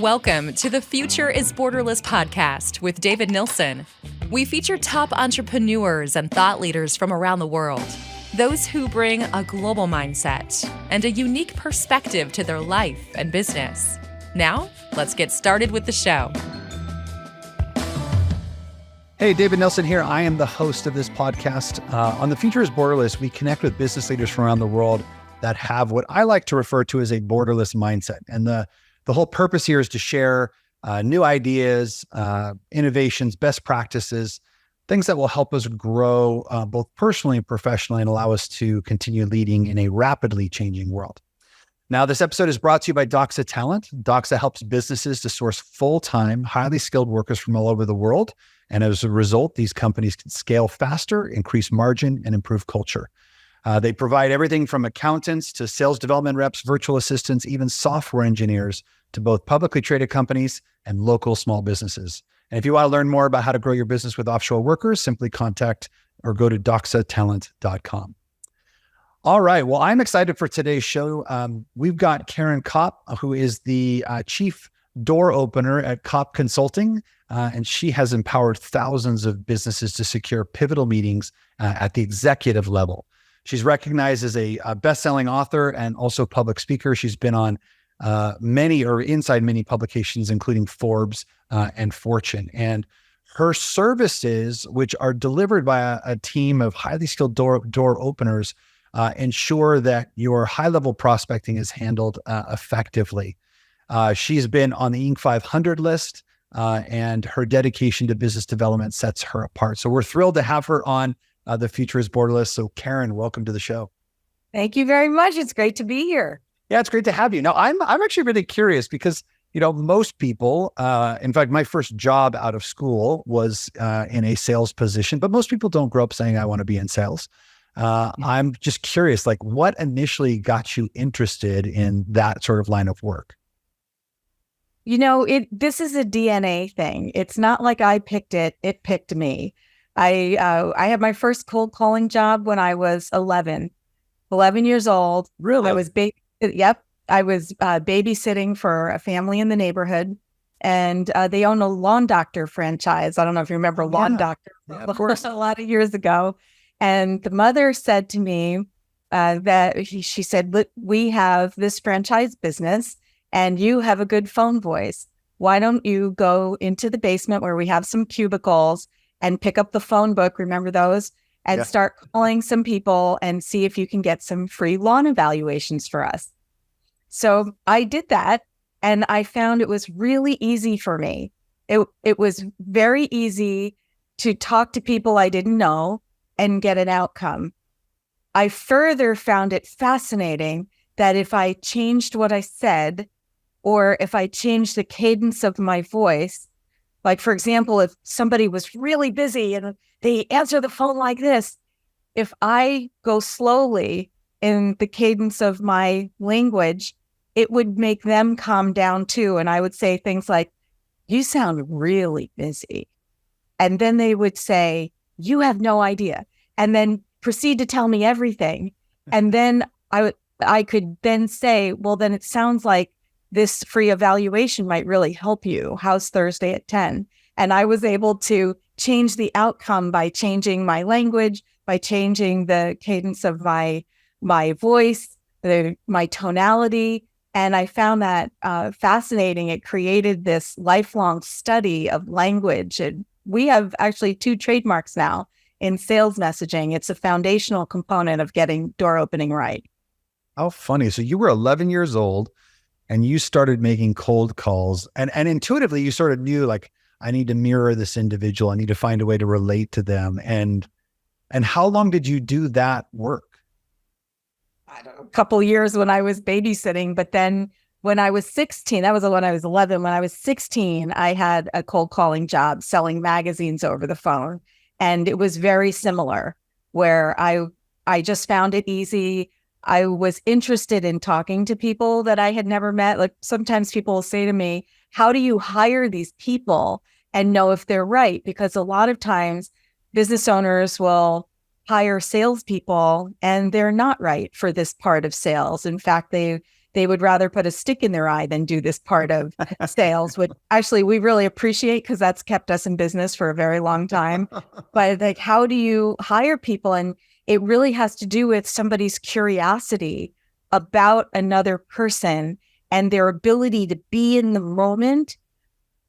Welcome to the Future is Borderless podcast with David Nilsson. We feature top entrepreneurs and thought leaders from around the world, those who bring a global mindset and a unique perspective to their life and business. Now, let's get started with the show. Hey, David Nilsson here. I am the host of this podcast. On the Future is Borderless, we connect with business leaders from around the world that have what I like to refer to as a borderless mindset. And the whole purpose here is to share new ideas, innovations, best practices, things that will help us grow both personally and professionally and allow us to continue leading in a rapidly changing world. Now, this episode is brought to you by Doxa Talent. Doxa helps businesses to source full-time, highly skilled workers from all over the world. And as a result, these companies can scale faster, increase margin, and improve culture. They provide everything from accountants to sales development reps, virtual assistants, even software engineers to both publicly traded companies and local small businesses. And if you want to learn more about how to grow your business with offshore workers, simply contact or go to doxatalent.com. All right. Well, I'm excited for today's show. We've got Carryn Kopp, who is the chief door opener at Kopp Consulting, and she has empowered thousands of businesses to secure pivotal meetings at the executive level. She's recognized as a best-selling author and also public speaker. She's been on inside many publications, including Forbes and Fortune. And her services, which are delivered by a team of highly skilled door openers, ensure that your high-level prospecting is handled effectively. She's been on the Inc. 500 list, and her dedication to business development sets her apart. So we're thrilled to have her on The Future is Borderless. So Carryn, welcome to the show. Thank you very much. It's great to be here. Yeah, it's great to have you. Now, I'm actually really curious because, most people, in fact, my first job out of school was in a sales position, but most people don't grow up saying, I want to be in sales. I'm just curious, what initially got you interested in that sort of line of work? This is a DNA thing. It's not like I picked it. It picked me. I had my first cold calling job when I was 11 years old. Really? I was babysitting for a family in the neighborhood, and they own a Lawn Doctor franchise. I don't know if you remember Lawn Doctor. Yeah, of course. A lot of years ago. And the mother said to me she said, "Look, we have this franchise business and you have a good phone voice. Why don't you go into the basement where we have some cubicles and pick up the phone book," remember those, and start calling some people and see if you can get some free lawn evaluations for us. So I did that, and I found it was really easy for me. It was very easy to talk to people I didn't know and get an outcome. I further found it fascinating that if I changed what I said, or if I changed the cadence of my voice, like, for example, if somebody was really busy and they answer the phone like this, if I go slowly in the cadence of my language, it would make them calm down too. And I would say things like, "You sound really busy." And then they would say, "You have no idea." And then proceed to tell me everything. And then I could then say, "Well, then it sounds like this free evaluation might really help you. How's Thursday at 10? And I was able to change the outcome by changing my language, by changing the cadence of my voice, my tonality. And I found that fascinating. It created this lifelong study of language. And we have actually 2 trademarks now in sales messaging. It's a foundational component of getting door opening right. How funny. So you were 11 years old and you started making cold calls, and intuitively you sort of knew, I need to mirror this individual. I need to find a way to relate to them. And how long did you do that work? I don't know, a couple years when I was babysitting, but then when I was 16, that was when I was 11. When I was 16, I had a cold calling job selling magazines over the phone. And it was very similar, where I just found it easy. I was interested in talking to people that I had never met. Like, sometimes people will say to me, "How do you hire these people and know if they're right?" Because a lot of times business owners will hire salespeople and they're not right for this part of sales. In fact, they They would rather put a stick in their eye than do this part of sales, which actually we really appreciate because that's kept us in business for a very long time. But like, how do you hire people? And it really has to do with somebody's curiosity about another person and their ability to be in the moment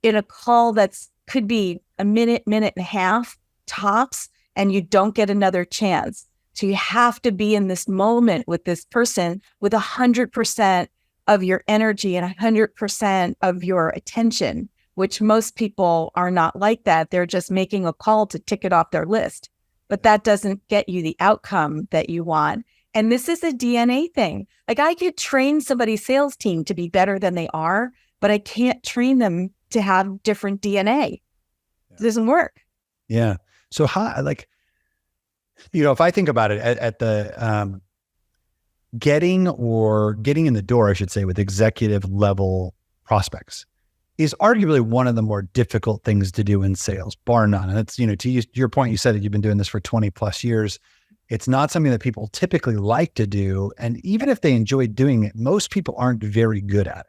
in a call that's could be a minute, minute and a half tops, and you don't get another chance. So you have to be in this moment with this person with 100% of your energy and 100% of your attention, which most people are not like that. They're just making a call to tick it off their list, but that doesn't get you the outcome that you want. And this is a DNA thing. Like, I could train somebody's sales team to be better than they are, but I can't train them to have different DNA. It doesn't work. Yeah. So how, like, if I think about it at the getting in the door, I should say, with executive level prospects is arguably one of the more difficult things to do in sales, bar none. And it's, to your point, you said that you've been doing this for 20 plus years. It's not something that people typically like to do. And even if they enjoy doing it, most people aren't very good at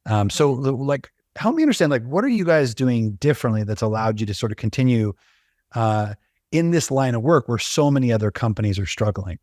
it. So like, help me understand, like, what are you guys doing differently that's allowed you to sort of continue in this line of work where so many other companies are struggling?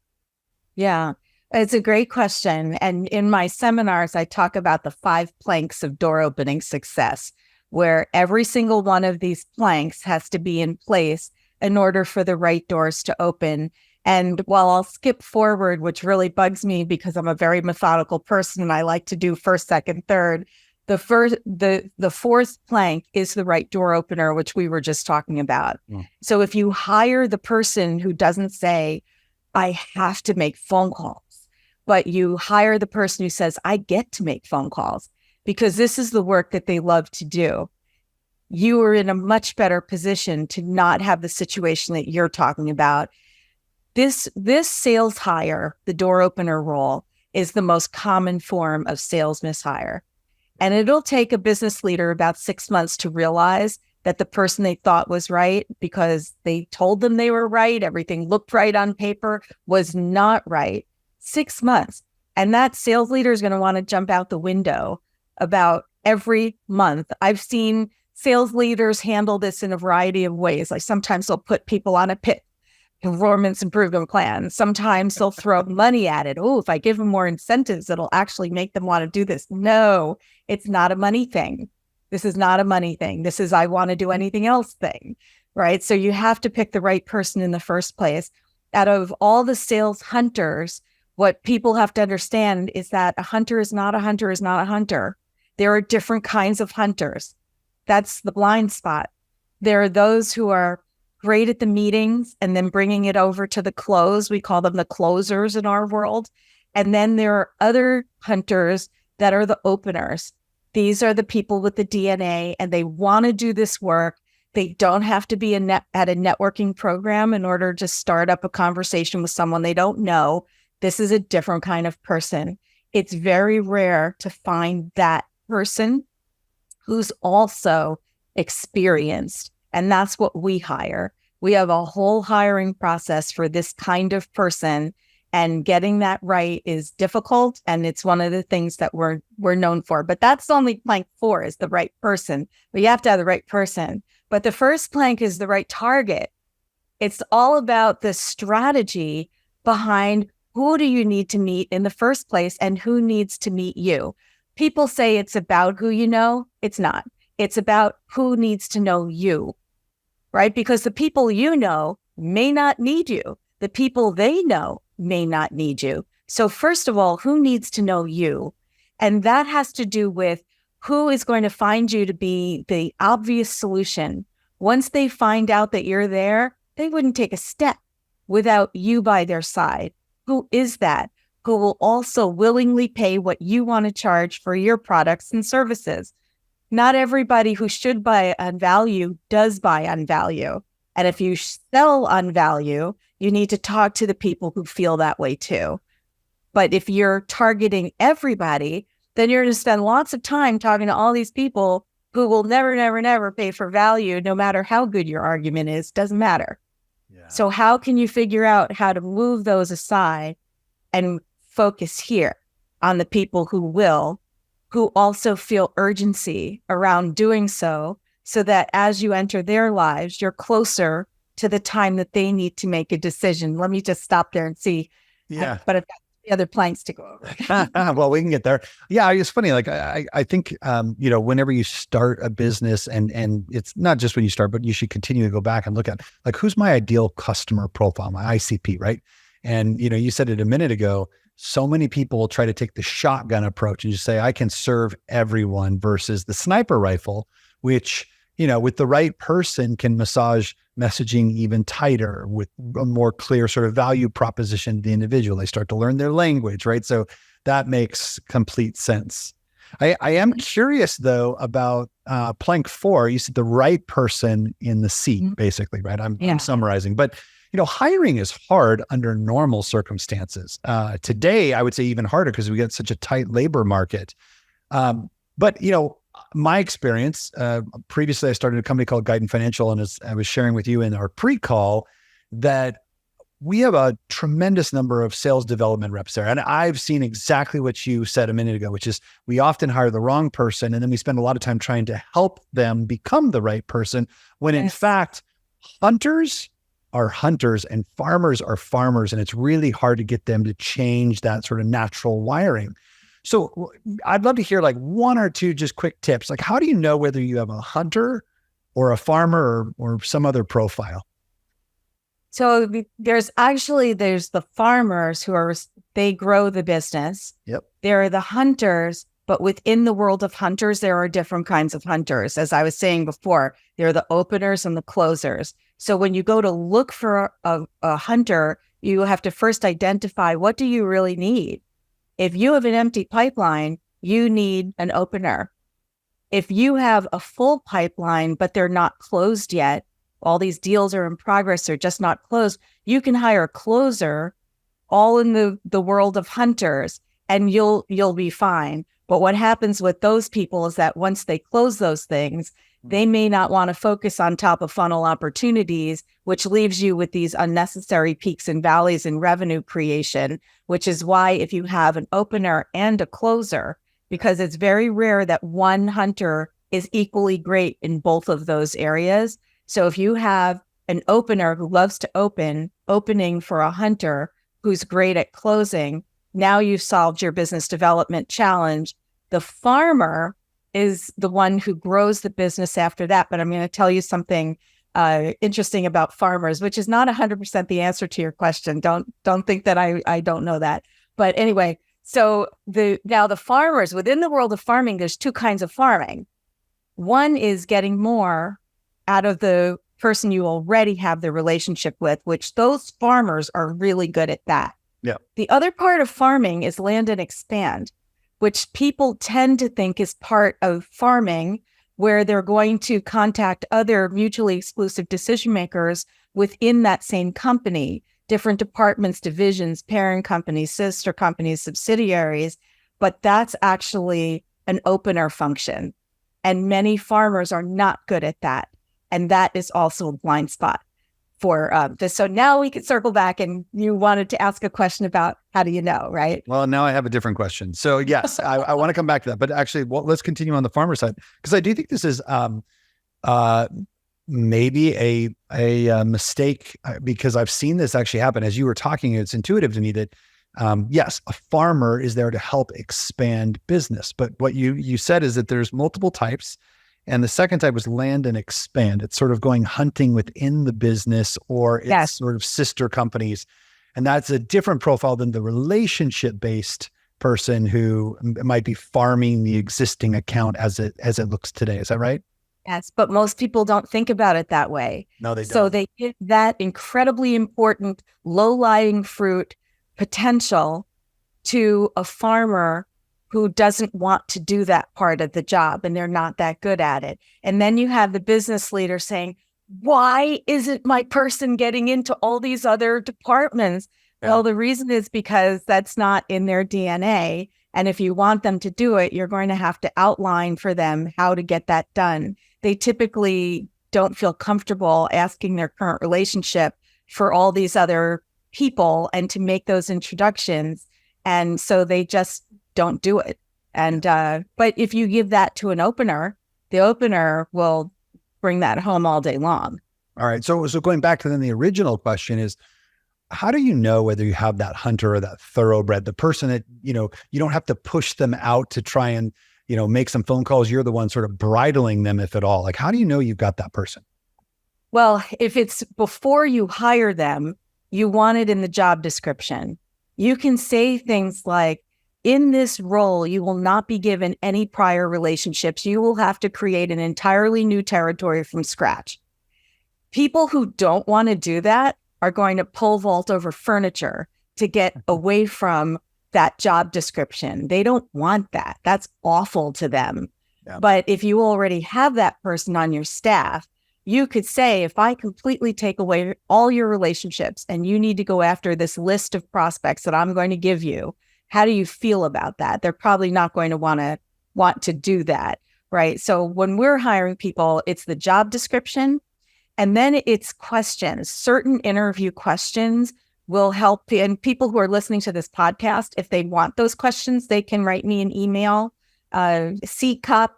Yeah, it's a great question. And in my seminars, I talk about the 5 planks of door opening success, where every single one of these planks has to be in place in order for the right doors to open. And while I'll skip forward, which really bugs me because I'm a very methodical person and I like to do first, second, third, the 4th plank is the right door opener, which we were just talking about. So if you hire the person who doesn't say, I have to make phone calls, but you hire the person who says, I get to make phone calls because this is the work that they love to do, you are in a much better position to not have the situation that you're talking about. This sales hire, the door opener role, is the most common form of sales mishire. And it'll take a business leader about 6 months to realize that the person they thought was right, because they told them they were right, everything looked right on paper, was not right. 6 months. And that sales leader is going to want to jump out the window about every month. I've seen sales leaders handle this in a variety of ways. Like, sometimes they'll put people on a performance improvement plan. Sometimes they'll throw money at it. Oh, if I give them more incentives, it'll actually make them want to do this. No, it's not a money thing. This is not a money thing. This is, I want to do anything else thing, right? So you have to pick the right person in the first place. Out of all the sales hunters, what people have to understand is that a hunter is not a hunter is not a hunter. There are different kinds of hunters. That's the blind spot. There are those who are great at the meetings and then bringing it over to the close. We call them the closers in our world. And then there are other hunters that are the openers. These are the people with the DNA, and they want to do this work. They don't have to be at a networking program in order to start up a conversation with someone they don't know. This is a different kind of person. It's very rare to find that person who's also experienced. And that's what we hire. We have a whole hiring process for this kind of person, and getting that right is difficult. And it's one of the things that we're known for. But that's only plank 4 is the right person. But you have to have the right person. But the first plank is the right target. It's all about the strategy behind who do you need to meet in the first place and who needs to meet you. People say it's about who you know. It's not. It's about who needs to know you. Right? Because the people you know may not need you. The people they know may not need you. So first of all, who needs to know you? And that has to do with who is going to find you to be the obvious solution. Once they find out that you're there, they wouldn't take a step without you by their side. Who is that? Who will also willingly pay what you want to charge for your products and services. Not everybody who should buy on value does buy on value. And if you sell on value, you need to talk to the people who feel that way too. But if you're targeting everybody, then you're going to spend lots of time talking to all these people who will never, never, never pay for value, no matter how good your argument is. Doesn't matter. Yeah. So how can you figure out how to move those aside and focus here on the people who will, who also feel urgency around doing so that as you enter their lives, you're closer to the time that they need to make a decision. Let me just stop there and see. Yeah. But I've got the other planks to go over. Well, we can get there. Yeah, it's funny. Like I think, whenever you start a business, and it's not just when you start, but you should continue to go back and look at, like, who's my ideal customer profile, my ICP, right? And, you said it a minute ago, so many people will try to take the shotgun approach and just say, I can serve everyone, versus the sniper rifle, which, with the right person can massage messaging even tighter with a more clear sort of value proposition to the individual. They start to learn their language, right? So that makes complete sense. I am curious though about plank 4. You said the right person in the seat, basically, right? I'm summarizing, but hiring is hard under normal circumstances. Today, I would say even harder because we get such a tight labor market. But my experience, previously I started a company called Guidance Financial, and as I was sharing with you in our pre-call, that we have a tremendous number of sales development reps there. And I've seen exactly what you said a minute ago, which is we often hire the wrong person, and then we spend a lot of time trying to help them become the right person, when in fact, hunters are hunters and farmers are farmers, and it's really hard to get them to change that sort of natural wiring. So I'd love to hear like one or two just quick tips. Like, how do you know whether you have a hunter or a farmer or some other profile? So there's the farmers who they grow the business. Yep. There are the hunters, but within the world of hunters, there are different kinds of hunters. As I was saying before, there are the openers and the closers. So when you go to look for a hunter, you have to first identify, what do you really need? If you have an empty pipeline, you need an opener. If you have a full pipeline, but they're not closed yet, all these deals are in progress, they're just not closed, you can hire a closer, all in the world of hunters, and you'll be fine. But what happens with those people is that once they close those things, they may not want to focus on top of funnel opportunities, which leaves you with these unnecessary peaks and valleys in revenue creation, which is why if you have an opener and a closer, because it's very rare that one hunter is equally great in both of those areas. So if you have an opener who loves to opening for a hunter who's great at closing, now you've solved your business development challenge. The farmer is the one who grows the business after that. But I'm going to tell you something interesting about farmers, which is not 100% the answer to your question. Don't think that I don't know that. But anyway, so now the farmers, within the world of farming, there's two kinds of farming. One is getting more out of the person you already have the relationship with, which those farmers are really good at that. Yeah. The other part of farming is land and expand, which people tend to think is part of farming, where they're going to contact other mutually exclusive decision makers within that same company, different departments, divisions, parent companies, sister companies, subsidiaries, but that's actually an opener function. And many farmers are not good at that. And that is also a blind spot for this. So now we can circle back, and you wanted to ask a question about how do you know, right? Well, now I have a different question. So yes, I want to come back to that, but actually, let's continue on the farmer side, because I do think this is maybe a mistake, because I've seen this actually happen. As you were talking, it's intuitive to me that yes, a farmer is there to help expand business. But what you said is that there's multiple types. And the second type was land and expand. It's sort of going hunting within the business, or it's sort of sister companies. And that's a different profile than the relationship-based person who might be farming the existing account as it looks today. Is that right? Yes, but most people don't think about it that way. No, they don't. So they give that incredibly important low-lying fruit potential to a farmer who doesn't want to do that part of the job, and they're not that good at it. And then you have the business leader saying, why isn't my person getting into all these other departments? Yeah. Well, the reason is because that's not in their DNA. And if you want them to do it, you're going to have to outline for them how to get that done. They typically don't feel comfortable asking their current relationship for all these other people and to make those introductions. And so they just don't do it. And but if you give that to an opener, the opener will bring that home all day long. All right. So going back to then the original question is, how do you know whether you have that hunter or that thoroughbred, the person that, you don't have to push them out to try and, make some phone calls. You're the one sort of bridling them, if at all. Like, how do you know you've got that person? Well, if it's before you hire them, you want it in the job description. You can say things like, in this role, you will not be given any prior relationships. You will have to create an entirely new territory from scratch. People who don't want to do that are going to pole vault over furniture to get away from that job description. They don't want that. That's awful to them. Yeah. But if you already have that person on your staff, you could say, if I completely take away all your relationships and you need to go after this list of prospects that I'm going to give you, how do you feel about that? They're probably not going to want to do that, right? So when we're hiring people, it's the job description, and then it's questions. Certain interview questions will help. And people who are listening to this podcast, if they want those questions, they can write me an email, CKOPP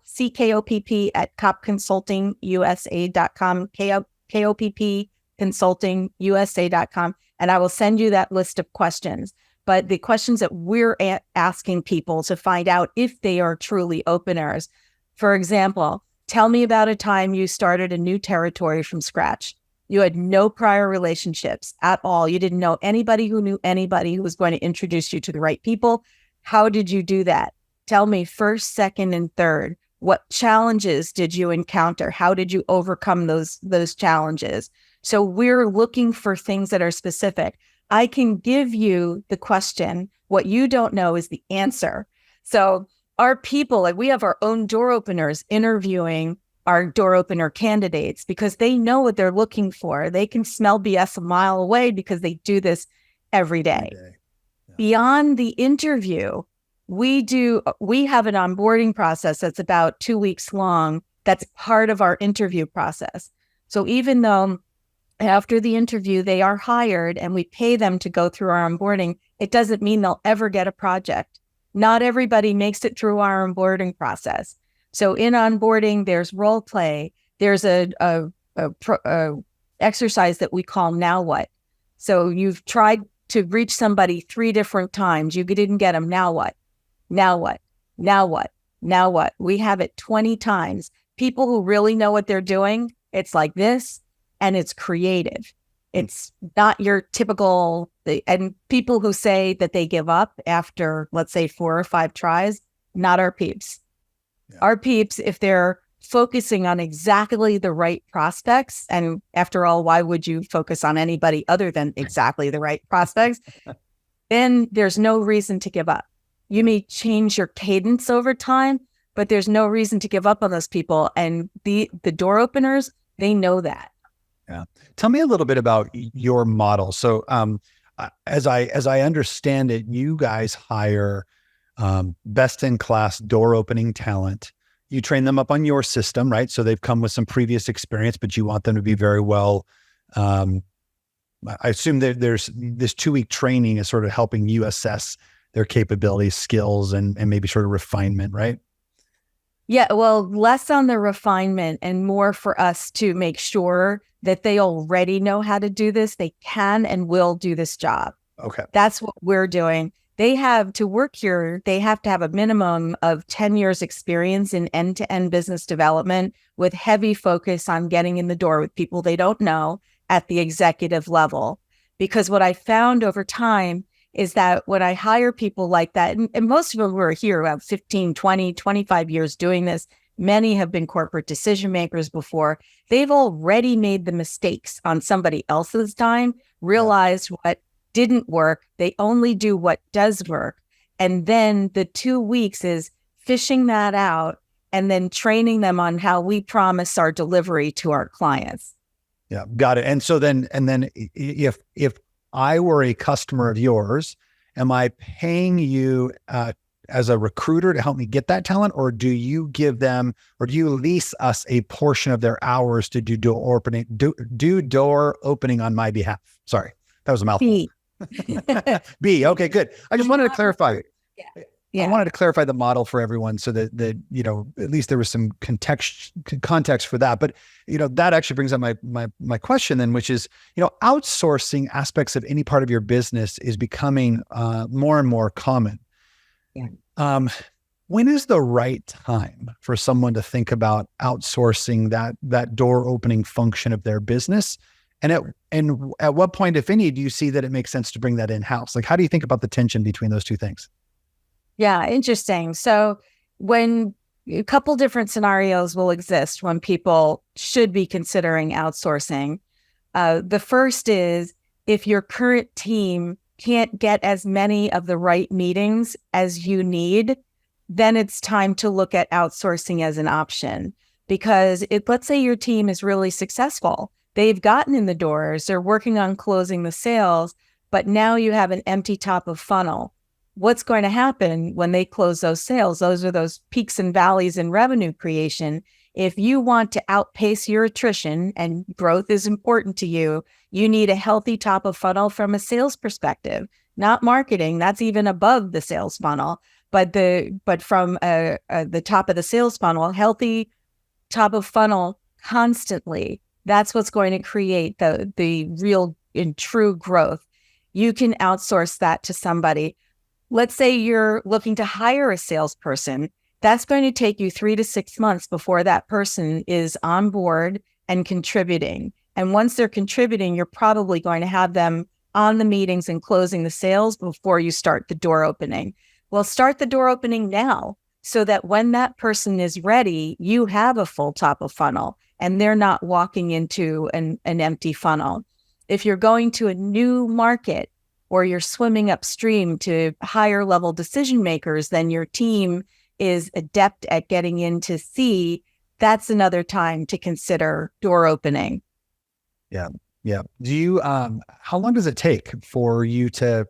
at koppconsultingusa.com, KOPP consultingusa.com, and I will send you that list of questions. But the questions that we're asking people to find out if they are truly openers, for example, tell me about a time you started a new territory from scratch. You had no prior relationships at all. You didn't know anybody who knew anybody who was going to introduce you to the right people. How did you do that? Tell me first, second, and third. What challenges did you encounter? How did you overcome those challenges? So we're looking for things that are specific. I can give you the question. What you don't know is the answer. So our people, like we have our own door openers interviewing our door opener candidates because they know what they're looking for. They can smell BS a mile away because they do this every day. Yeah. Beyond the interview, we have an onboarding process that's about 2 weeks long. That's part of our interview process. So even though after the interview, they are hired and we pay them to go through our onboarding, it doesn't mean they'll ever get a project. Not everybody makes it through our onboarding process. So in onboarding, there's role play. There's a exercise that we call Now What? So you've tried to reach somebody 3 different times. You didn't get them. Now what? Now what? Now what? Now what? We have it 20 times. People who really know what they're doing, it's like this. And it's creative. It's not your typical, and people who say that they give up after, let's say, 4 or 5 tries, not our peeps. Yeah. Our peeps, if they're focusing on exactly the right prospects, and after all, why would you focus on anybody other than exactly the right prospects? Then there's no reason to give up. You may change your cadence over time, but there's no reason to give up on those people. And the door openers, they know that. Yeah. Tell me a little bit about your model. So, as I understand it, you guys hire best in class door opening talent. You train them up on your system, right? So they've come with some previous experience, but you want them to be very well. I assume that there's this 2-week training is sort of helping you assess their capabilities, skills, and maybe sort of refinement, right? Yeah, well, less on the refinement and more for us to make sure that they already know how to do this. They can and will do this job. Okay. That's what we're doing. They have to work here. They have to have a minimum of 10 years experience in end-to-end business development with heavy focus on getting in the door with people they don't know at the executive level. Because what I found over time is that when I hire people like that, and most of them who are here who have 15, 20, 25 years doing this, many have been corporate decision makers before. They've already made the mistakes on somebody else's time, realized what didn't work. They only do what does work. And then the 2 weeks is fishing that out and then training them on how we promise our delivery to our clients. Yeah, got it. And so then if I were a customer of yours, am I paying you as a recruiter to help me get that talent, or do you give them, or do you lease us a portion of their hours to do door opening on my behalf? Sorry, that was a mouthful. B. B. Okay, good. I just wanted to clarify. Yeah. Yeah. I wanted to clarify the model for everyone so that, at least there was some context for that. But, that actually brings up my question then, which is, outsourcing aspects of any part of your business is becoming more and more common. Yeah. When is the right time for someone to think about outsourcing that door opening function of their business? And at what point, if any, do you see that it makes sense to bring that in-house? Like, how do you think about the tension between those two things? Yeah, interesting. So when a couple different scenarios will exist when people should be considering outsourcing. The first is if your current team can't get as many of the right meetings as you need, then it's time to look at outsourcing as an option. Because let's say your team is really successful. They've gotten in the doors, they're working on closing the sales, but now you have an empty top of funnel. What's going to happen when they close those sales? Those are those peaks and valleys in revenue creation. If you want to outpace your attrition and growth is important to you, you need a healthy top of funnel from a sales perspective, not marketing. That's even above the sales funnel. But from the top of the sales funnel, healthy top of funnel constantly. That's what's going to create the real and true growth. You can outsource that to somebody. Let's say you're looking to hire a salesperson. That's going to take you 3 to 6 months before that person is on board and contributing. And once they're contributing, you're probably going to have them on the meetings and closing the sales before you start the door opening. Well, start the door opening now so that when that person is ready, you have a full top of funnel and they're not walking into an empty funnel. If you're going to a new market, or you're swimming upstream to higher level decision makers, then your team is adept at getting in to see, that's another time to consider door opening. Yeah. Yeah. Do you, how long does it take for you to,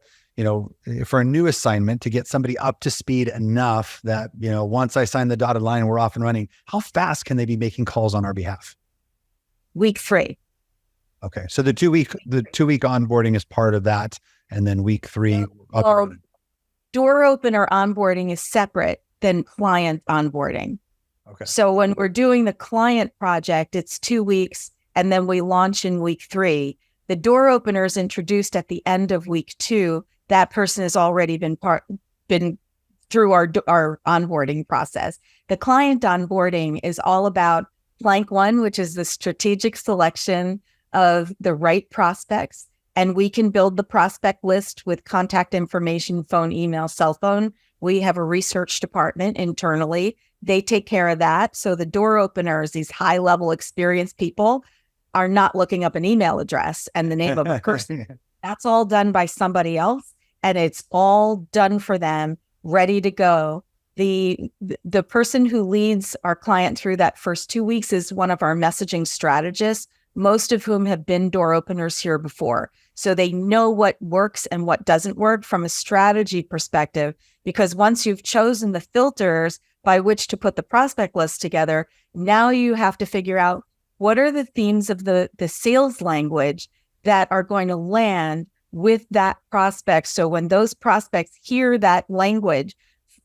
for a new assignment to get somebody up to speed enough that, once I sign the dotted line, we're off and running? How fast can they be making calls on our behalf? Week 3. Okay. So the 2 week onboarding is part of that. And then week 3. Door opener onboarding is separate than client onboarding. Okay. So when we're doing the client project, it's 2 weeks and then we launch in week 3. The door opener is introduced at the end of week 2. That person has already been through our onboarding process. The client onboarding is all about plank 1, which is the strategic selection of the right prospects. And we can build the prospect list with contact information, phone, email, cell phone. We have a research department internally. They take care of that. So the door openers, these high-level experienced people, are not looking up an email address and the name of a person. That's all done by somebody else, and it's all done for them, ready to go. The person who leads our client through that first 2 weeks is one of our messaging strategists, most of whom have been door openers here before. So they know what works and what doesn't work from a strategy perspective, because once you've chosen the filters by which to put the prospect list together, now you have to figure out what are the themes of the sales language that are going to land with that prospect. So when those prospects hear that language,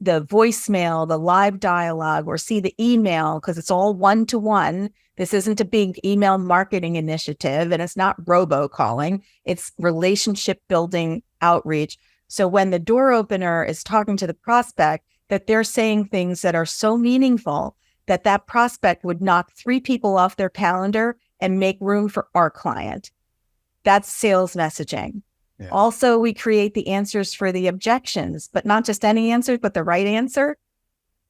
the voicemail, the live dialogue, or see the email, because it's all one-to-one. This isn't a big email marketing initiative, and it's not robocalling. It's relationship building outreach. So when the door opener is talking to the prospect, that they're saying things that are so meaningful that that prospect would knock 3 people off their calendar and make room for our client. That's sales messaging. Yeah. Also, we create the answers for the objections, but not just any answer, but the right answer.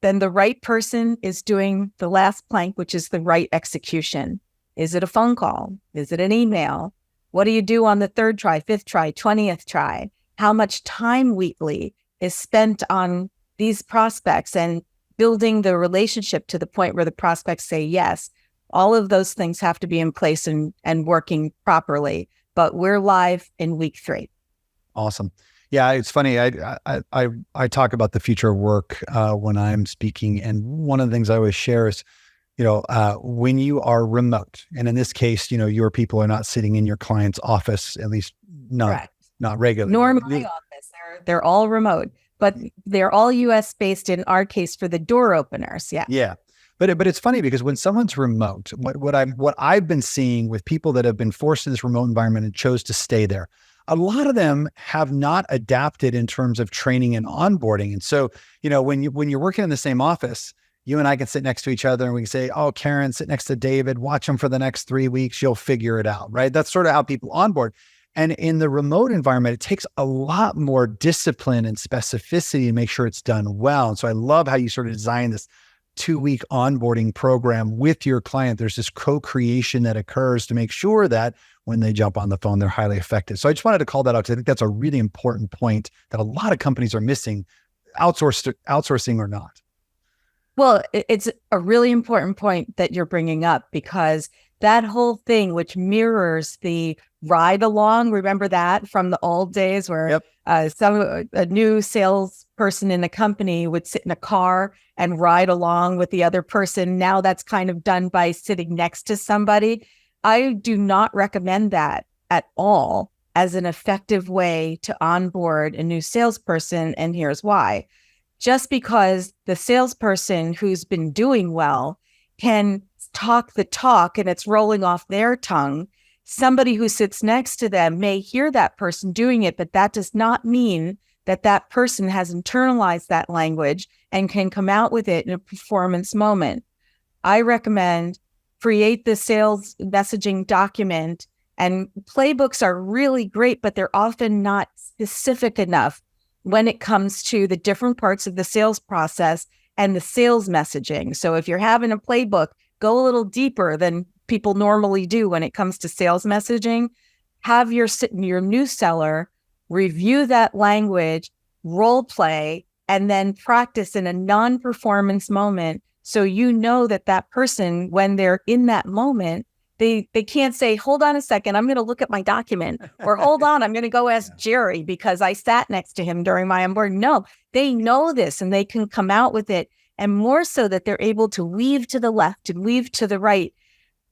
Then the right person is doing the last plank, which is the right execution. Is it a phone call? Is it an email? What do you do on the 3rd try, 5th try, 20th try? How much time weekly is spent on these prospects and building the relationship to the point where the prospects say yes? All of those things have to be in place and working properly. But we're live in week 3. Awesome. Yeah, it's funny. I talk about the future of work when I'm speaking, and one of the things I always share is, when you are remote, and in this case, your people are not sitting in your client's office, at least not regularly. Nor my office. They're all remote. but they're all US based in our case for the door openers. Yeah. Yeah. But it's funny because when someone's remote, what I've been seeing with people that have been forced to this remote environment and chose to stay there, a lot of them have not adapted in terms of training and onboarding. And so, when you're working in the same office, you and I can sit next to each other and we can say, oh, Carryn, sit next to David, watch him for the next 3 weeks. You'll figure it out, right? That's sort of how people onboard. And in the remote environment, it takes a lot more discipline and specificity to make sure it's done well. And so I love how you sort of design this 2-week onboarding program with your client. There's this co-creation that occurs to make sure that when they jump on the phone, they're highly effective. So I just wanted to call that out because I think that's a really important point that a lot of companies are missing, outsourcing or not. Well, it's a really important point that you're bringing up, because that whole thing, which mirrors the ride along, remember that from the old days where a new salesperson in a company would sit in a car and ride along with the other person. Now that's kind of done by sitting next to somebody. I do not recommend that at all as an effective way to onboard a new salesperson. And here's why. Just because the salesperson who's been doing well can talk the talk and it's rolling off their tongue, somebody who sits next to them may hear that person doing it, but that does not mean that that person has internalized that language and can come out with it in a performance moment. I recommend create the sales messaging document, and playbooks are really great, but they're often not specific enough when it comes to the different parts of the sales process and the sales messaging. So if you're having a playbook, go a little deeper than people normally do when it comes to sales messaging. Have your new seller review that language, role play, and then practice in a non-performance moment. So you know that person, when they're in that moment, they can't say, hold on a second, I'm going to look at my document, or hold on, I'm going to go ask Jerry because I sat next to him during my onboarding. No, they know this and they can come out with it. And more so that they're able to weave to the left and weave to the right.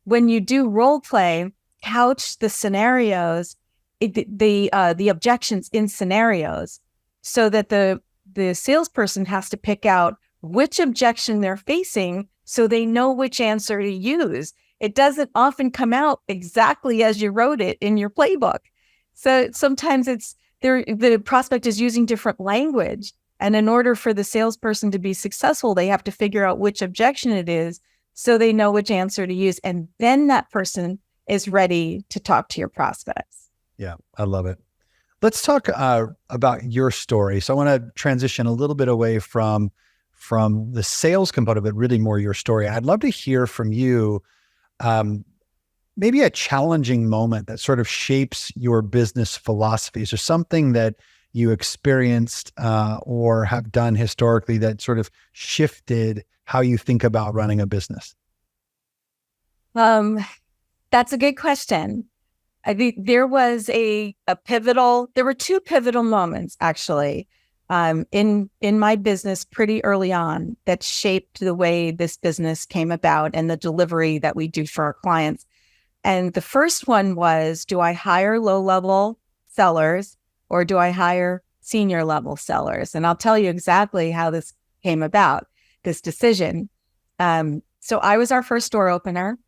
When you do role play, couch the scenarios, the objections in scenarios, so that the salesperson has to pick out which objection they're facing so they know which answer to use. It doesn't often come out exactly as you wrote it in your playbook. So sometimes the prospect is using different language. And in order for the salesperson to be successful, they have to figure out which objection it is so they know which answer to use. And then that person is ready to talk to your prospects. Yeah, I love it. Let's talk about your story. So I want to transition a little bit away from the sales component, but really more your story. I'd love to hear from you maybe a challenging moment that sort of shapes your business philosophies, or something that you experienced or have done historically that sort of shifted how you think about running a business. That's a good question. I think there was there were two pivotal moments actually in my business pretty early on that shaped the way this business came about and the delivery that we do for our clients. And the first one was, do I hire low-level sellers or do I hire senior level sellers? And I'll tell you exactly how this came about, this decision. So I was our first door opener.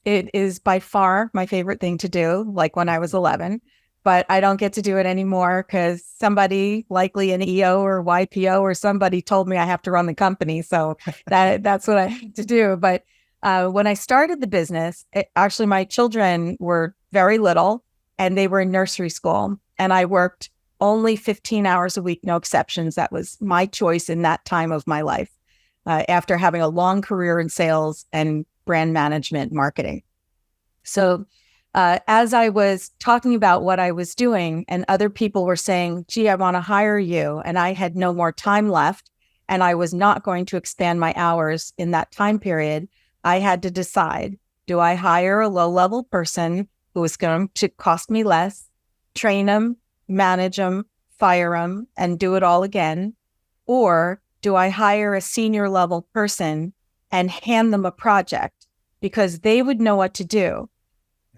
It is by far my favorite thing to do, like when I was 11, but I don't get to do it anymore because somebody, likely an EO or YPO or somebody, told me I have to run the company. So that's what I have to do. But when I started the business, actually my children were very little and they were in nursery school, and I worked only 15 hours a week, no exceptions. That was my choice in that time of my life, after having a long career in sales and brand management marketing. So as I was talking about what I was doing and other people were saying, gee, I want to hire you, and I had no more time left and I was not going to expand my hours in that time period, I had to decide, do I hire a low-level person who is going to cost me less, train them, manage them, fire them, and do it all again? Or do I hire a senior level person and hand them a project because they would know what to do?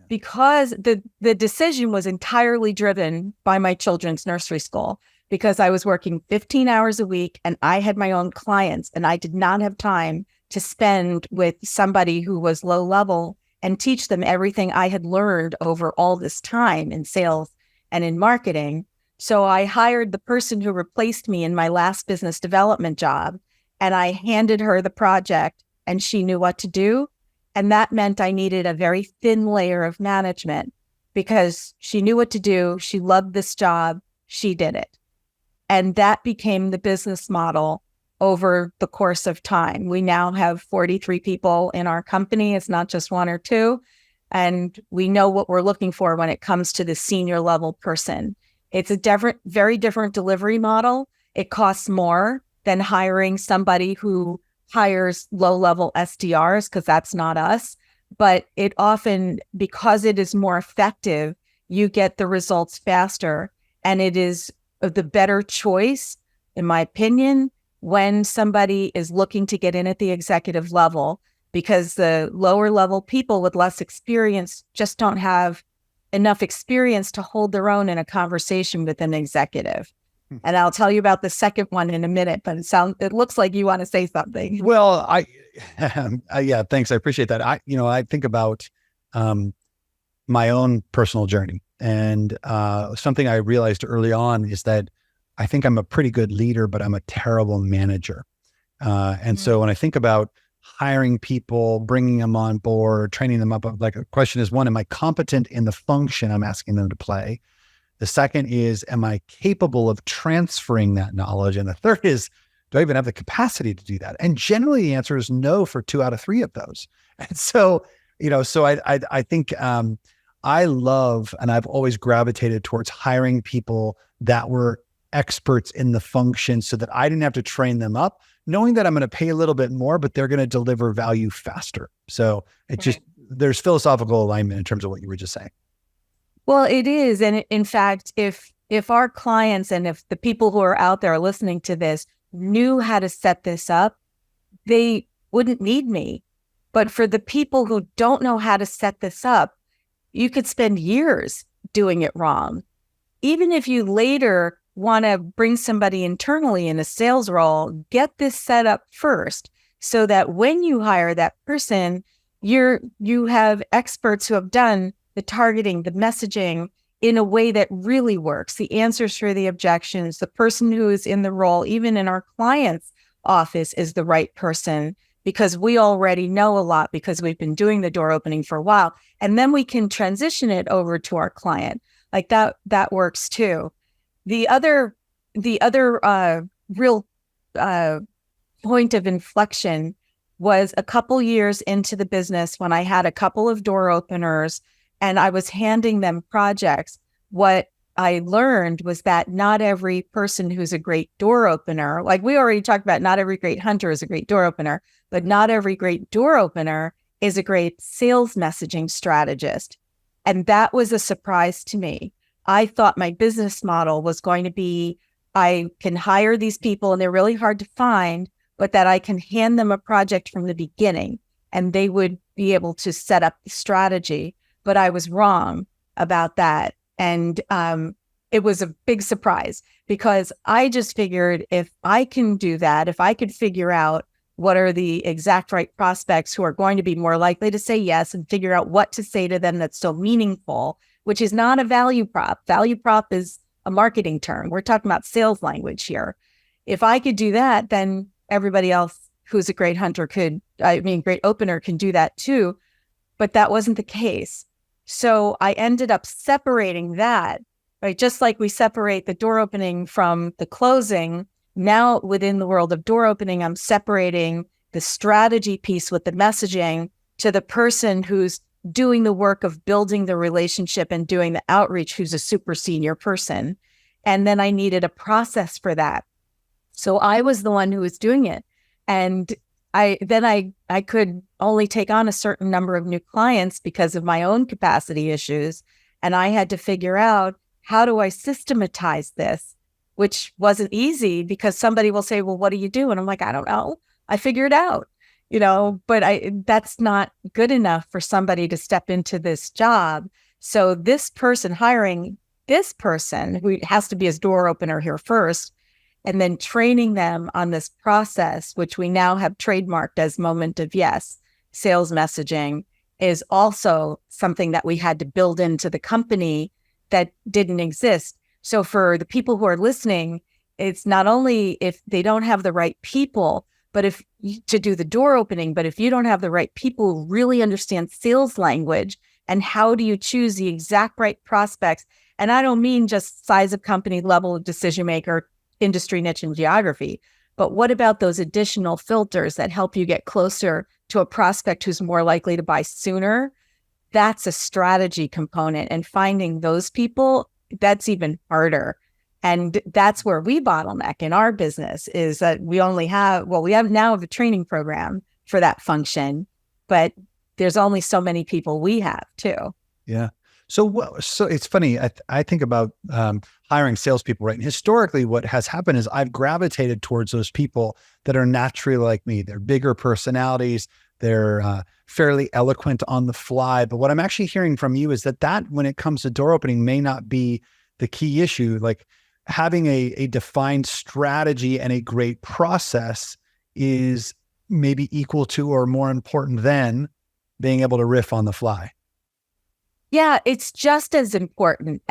Because the decision was entirely driven by my children's nursery school. because I was working 15 hours a week and I had my own clients and I did not have time to spend with somebody who was low level and teach them everything I had learned over all this time in sales and in marketing. So I hired the person who replaced me in my last business development job, and I handed her the project and she knew what to do. And that meant I needed a very thin layer of management because she knew what to do. She loved this job. She did it. And that became the business model over the course of time. We now have 43 people in our company. It's not just one or two. And we know what we're looking for when it comes to the senior level person. It's a very different delivery model. It costs more than hiring somebody who hires low-level SDRs, because that's not us. But it often, because it is more effective, you get the results faster. And it is the better choice, in my opinion, when somebody is looking to get in at the executive level, because the lower level people with less experience just don't have enough experience to hold their own in a conversation with an executive. And I'll tell you about the second one in a minute, but it looks like you want to say something. Well, yeah, thanks. I appreciate that. I think about my own personal journey, and something I realized early on is that I think I'm a pretty good leader, but I'm a terrible manager. And so when I think about hiring people, bringing them on board, training them up, like a question is, one, am I competent in the function I'm asking them to play? The second is, am I capable of transferring that knowledge? And the third is, do I even have the capacity to do that? And generally the answer is no for 2 out of 3 of those. And so, I think I love, and I've always gravitated towards hiring people that were experts in the function so that I didn't have to train them up, knowing that I'm going to pay a little bit more, but they're going to deliver value faster. So there's philosophical alignment in terms of what you were just saying. Well, it is. And in fact, if our clients and if the people who are out there listening to this knew how to set this up, they wouldn't need me. But for the people who don't know how to set this up, you could spend years doing it wrong. Even if you later want to bring somebody internally in a sales role, get this set up first so that when you hire that person, you have experts who have done the targeting, the messaging in a way that really works, the answers for the objections, the person who is in the role, even in our client's office, is the right person, because we already know a lot because we've been doing the door opening for a while. And then we can transition it over to our client. Like that works too. The other real point of inflection was a couple years into the business when I had a couple of door openers and I was handing them projects. What I learned was that not every person who's a great door opener, like we already talked about, not every great hunter is a great door opener, but not every great door opener is a great sales messaging strategist. And that was a surprise to me. I thought my business model was going to be, I can hire these people and they're really hard to find, but that I can hand them a project from the beginning and they would be able to set up the strategy. But I was wrong about that. And it was a big surprise because I just figured if I can do that, if I could figure out what are the exact right prospects who are going to be more likely to say yes and figure out what to say to them that's so meaningful, which is not a value prop. Value prop is a marketing term. We're talking about sales language here. If I could do that, then everybody else who's a great hunter great opener can do that too. But that wasn't the case. So I ended up separating that, right? Just like we separate the door opening from the closing. Now within the world of door opening, I'm separating the strategy piece with the messaging to the person who's doing the work of building the relationship and doing the outreach, who's a super senior person. And then I needed a process for that. So I was the one who was doing it. And I could only take on a certain number of new clients because of my own capacity issues. And I had to figure out, how do I systematize this? Which wasn't easy because somebody will say, well, what do you do? And I'm like, I don't know. I figure it out, but that's not good enough for somebody to step into this job. So this person hiring this person who has to be his door opener here first, and then training them on this process, which we now have trademarked as Moment of Yes, sales messaging, is also something that we had to build into the company that didn't exist. So for the people who are listening, it's not only if they don't have the right people, but if to do the door opening, but if you don't have the right people who really understand sales language and how do you choose the exact right prospects? And I don't mean just size of company, level of decision maker, industry, niche, and geography, but what about those additional filters that help you get closer to a prospect who's more likely to buy sooner? That's a strategy component. And finding those people, that's even harder. And that's where we bottleneck in our business, is that we have now a training program for that function, but there's only so many people we have too. Yeah. So it's funny. I think about hiring salespeople, right? And historically, what has happened is I've gravitated towards those people that are naturally like me. They're bigger personalities. They're fairly eloquent on the fly. But what I'm actually hearing from you is that when it comes to door opening may not be the key issue. Like having a defined strategy and a great process is maybe equal to or more important than being able to riff on the fly. Yeah, it's just as important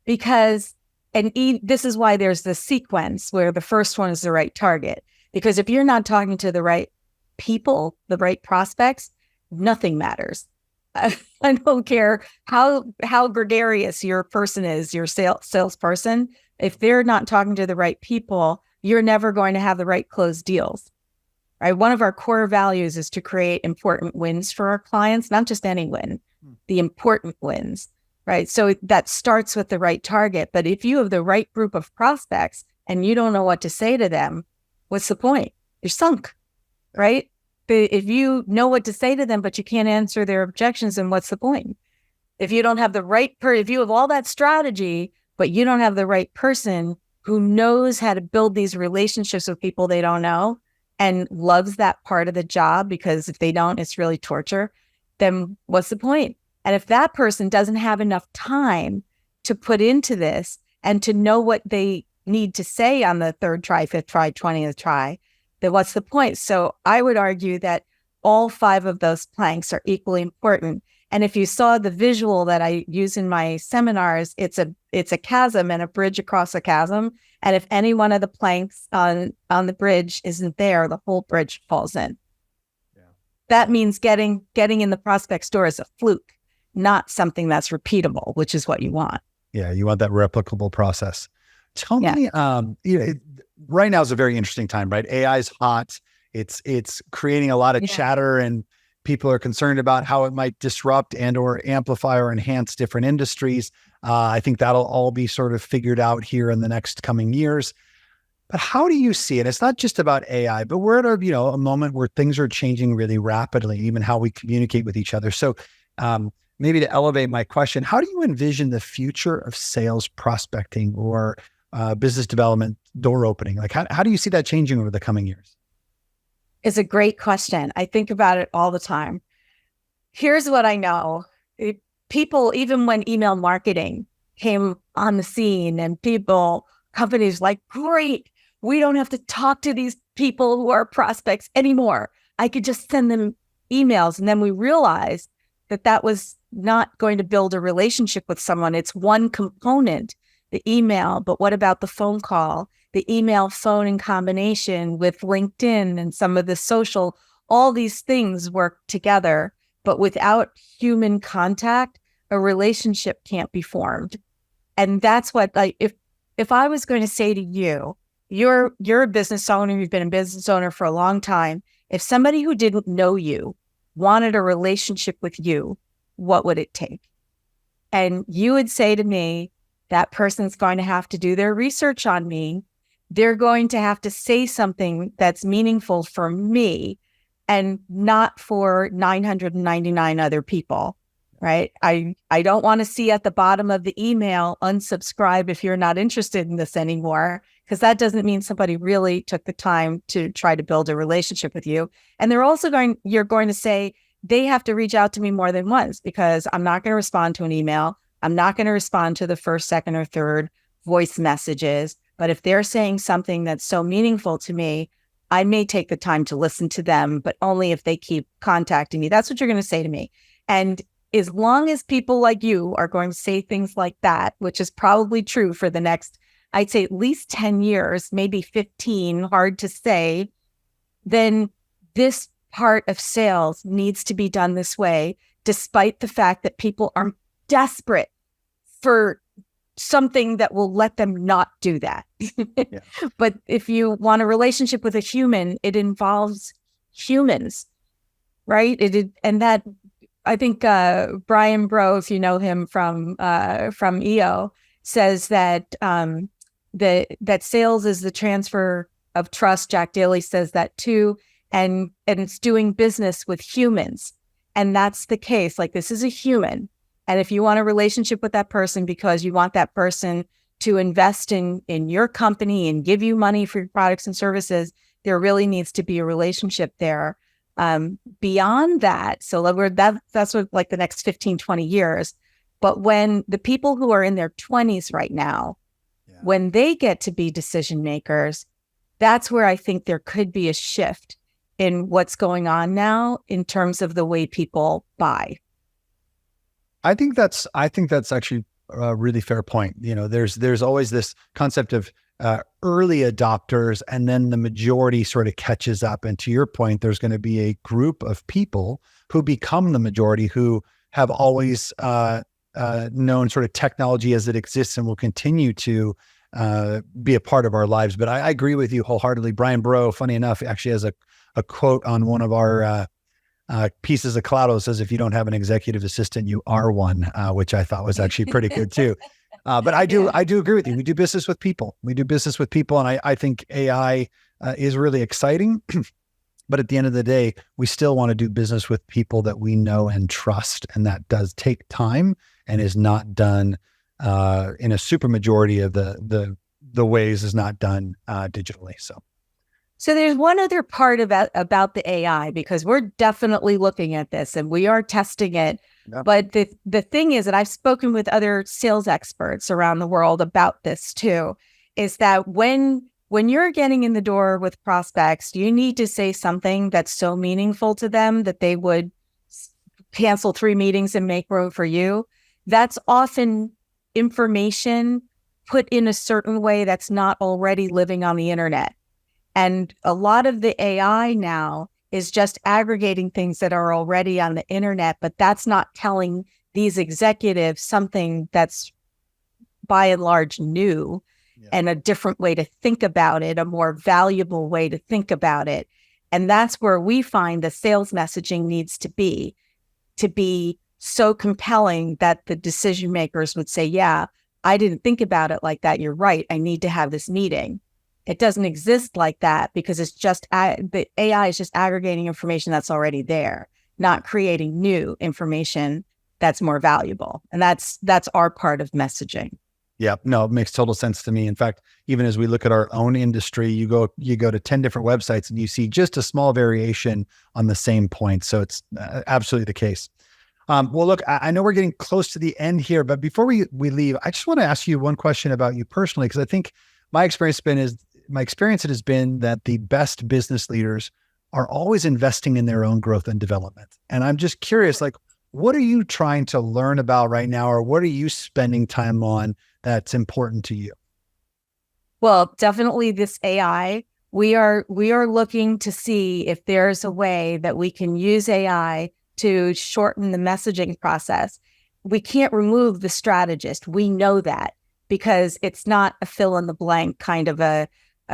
because this is why there's the sequence where the first one is the right target. Because if you're not talking to the right people, the right prospects, nothing matters. I don't care how gregarious your person is, your salesperson. If they're not talking to the right people, you're never going to have the right closed deals. Right? One of our core values is to create important wins for our clients, not just any win, the important wins. Right? So that starts with the right target. But if you have the right group of prospects and you don't know what to say to them, what's the point? You're sunk. Right? If you know what to say to them, but you can't answer their objections, then what's the point? If you don't have the right if you have all that strategy, but you don't have the right person who knows how to build these relationships with people they don't know and loves that part of the job, because if they don't, it's really torture, then what's the point? And if that person doesn't have enough time to put into this and to know what they need to say on the third try, fifth try, 20th try, then what's the point? So I would argue that all 5 of those planks are equally important. And if you saw the visual that I use in my seminars, it's a chasm and a bridge across a chasm. And if any one of the planks on the bridge isn't there, the whole bridge falls in. Yeah. That means getting in the prospect's door is a fluke, not something that's repeatable, which is what you want. Yeah, you want that replicable process. Tell me, right now is a very interesting time, right? AI is hot. It's creating a lot of chatter, and people are concerned about how it might disrupt and or amplify or enhance different industries. I think that'll all be sort of figured out here in the next coming years. But how do you see it? It's not just about AI, but we're at a moment where things are changing really rapidly, even how we communicate with each other. So maybe to elevate my question, how do you envision the future of sales prospecting or business development, door opening? Like how do you see that changing over the coming years? It's a great question. I think about it all the time. Here's what I know. People, even when email marketing came on the scene and companies like, great, we don't have to talk to these people who are prospects anymore. I could just send them emails. And then we realized that was not going to build a relationship with someone. It's one component, the email, but what about the phone call? The email phone in combination with LinkedIn and some of the social, all these things work together, but without human contact, a relationship can't be formed. And that's what, if I was going to say to you, you're a business owner, you've been a business owner for a long time. If somebody who didn't know you wanted a relationship with you, what would it take? And you would say to me, that person's going to have to do their research on me. They're going to have to say something that's meaningful for me and not for 999 other people, right? I don't want to see at the bottom of the email, unsubscribe if you're not interested in this anymore, because that doesn't mean somebody really took the time to try to build a relationship with you. And you're going to say, they have to reach out to me more than once, because I'm not going to respond to an email. I'm not going to respond to the first, second, or third voice messages. But if they're saying something that's so meaningful to me, I may take the time to listen to them, but only if they keep contacting me. That's what you're going to say to me. And as long as people like you are going to say things like that, which is probably true for the next, I'd say at least 10 years, maybe 15, hard to say, then this part of sales needs to be done this way, despite the fact that people are desperate for something that will let them not do that. Yeah. But if you want a relationship with a human, it involves humans, right? And that, I think Brian Bro, if you know him from EO, says that that sales is the transfer of trust. Jack Daly says that too, and it's doing business with humans, and that's the case. Like, this is a human. And if you want a relationship with that person because you want that person to invest in your company and give you money for your products and services, there really needs to be a relationship there. Beyond that, so that's what, like, the next 15, 20 years. But when the people who are in their 20s right now, when they get to be decision makers, that's where I think there could be a shift in what's going on now in terms of the way people buy. I think that's actually a really fair point. You know, there's always this concept of early adopters, and then the majority sort of catches up. And to your point, there's going to be a group of people who become the majority, who have always known sort of technology as it exists and will continue to be a part of our lives. But I agree with you wholeheartedly. Brian Bro, funny enough, actually has a quote on one of our pieces of collateral. Says, if you don't have an executive assistant, you are one, which I thought was actually pretty good too. But I do agree with you. We do business with people. And I think AI is really exciting. But at the end of the day, we still want to do business with people that we know and trust. And that does take time and is not done in a super majority of the ways is not done digitally. So there's one other part about the AI, because we're definitely looking at this and we are testing it. Yeah. But the thing is that I've spoken with other sales experts around the world about this too, is that when you're getting in the door with prospects, you need to say something that's so meaningful to them that they would cancel 3 meetings and make room for you. That's often information put in a certain way that's not already living on the internet. And a lot of the AI now is just aggregating things that are already on the internet, but that's not telling these executives something that's by and large new. Yeah. And a different way to think about it, a more valuable way to think about it. And that's where we find the sales messaging needs to be so compelling that the decision makers would say, yeah, I didn't think about it like that. You're right. I need to have this meeting. It doesn't exist like that because it's just the AI is just aggregating information that's already there, not creating new information that's more valuable. And that's our part of messaging. Yeah, no, it makes total sense to me. In fact, even as we look at our own industry, you go to 10 different websites and you see just a small variation on the same point. So it's absolutely the case. Well, look, I know we're getting close to the end here, but before we leave, I just want to ask you one question about you personally, because I think my experience has been that the best business leaders are always investing in their own growth and development. And I'm just curious, like, what are you trying to learn about right now, or what are you spending time on that's important to you? Well, definitely this AI. We are looking to see if there's a way that we can use AI to shorten the messaging process. We can't remove the strategist. We know that, because it's not a fill in the blank kind of a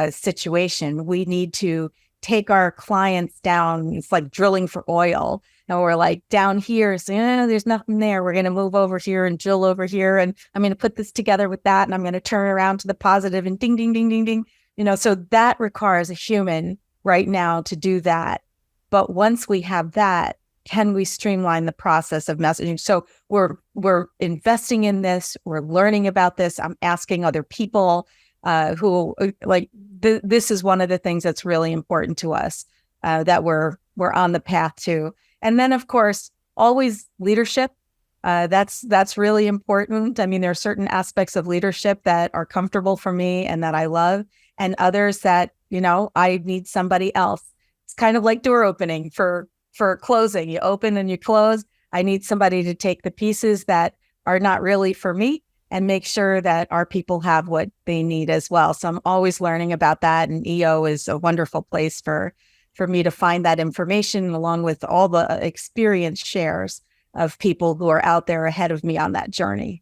situation. We need to take our clients down. It's like drilling for oil. And we're like down here, so there's nothing there. We're going to move over here and drill over here. And I'm going to put this together with that. And I'm going to turn around to the positive and ding, ding, ding, ding, ding. So that requires a human right now to do that. But once we have that, can we streamline the process of messaging? So we're investing in this. We're learning about this. I'm asking other people who this is one of the things that's really important to us that we're on the path to. And then, of course, always leadership. That's really important. I mean, there are certain aspects of leadership that are comfortable for me and that I love, and others that, I need somebody else. It's kind of like door opening for closing. You open and you close. I need somebody to take the pieces that are not really for me and make sure that our people have what they need as well. So I'm always learning about that. And EO is a wonderful place for me to find that information, along with all the experience shares of people who are out there ahead of me on that journey.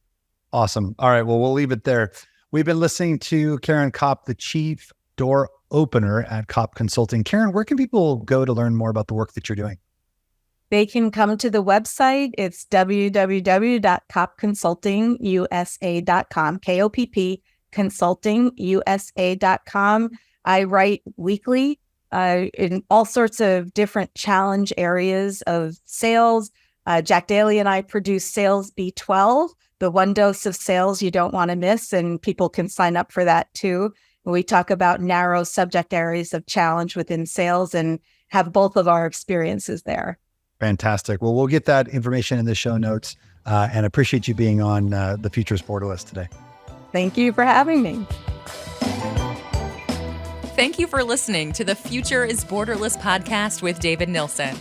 Awesome. All right. Well, we'll leave it there. We've been listening to Carryn Kopp, the Chief Door Opener at Kopp Consulting. Carryn, where can people go to learn more about the work that you're doing? They can come to the website. It's www.koppconsultingusa.com, KOPP consultingusa.com. I write weekly in all sorts of different challenge areas of sales. Jack Daly and I produce Sales B12, the one dose of sales you don't want to miss, and people can sign up for that too. We talk about narrow subject areas of challenge within sales and have both of our experiences there. Fantastic. Well, we'll get that information in the show notes, and appreciate you being on the Future is Borderless today. Thank you for having me. Thank you for listening to the Future is Borderless podcast with David Nilsson.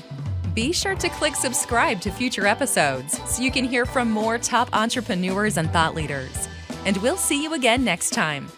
Be sure to click subscribe to future episodes so you can hear from more top entrepreneurs and thought leaders. And we'll see you again next time.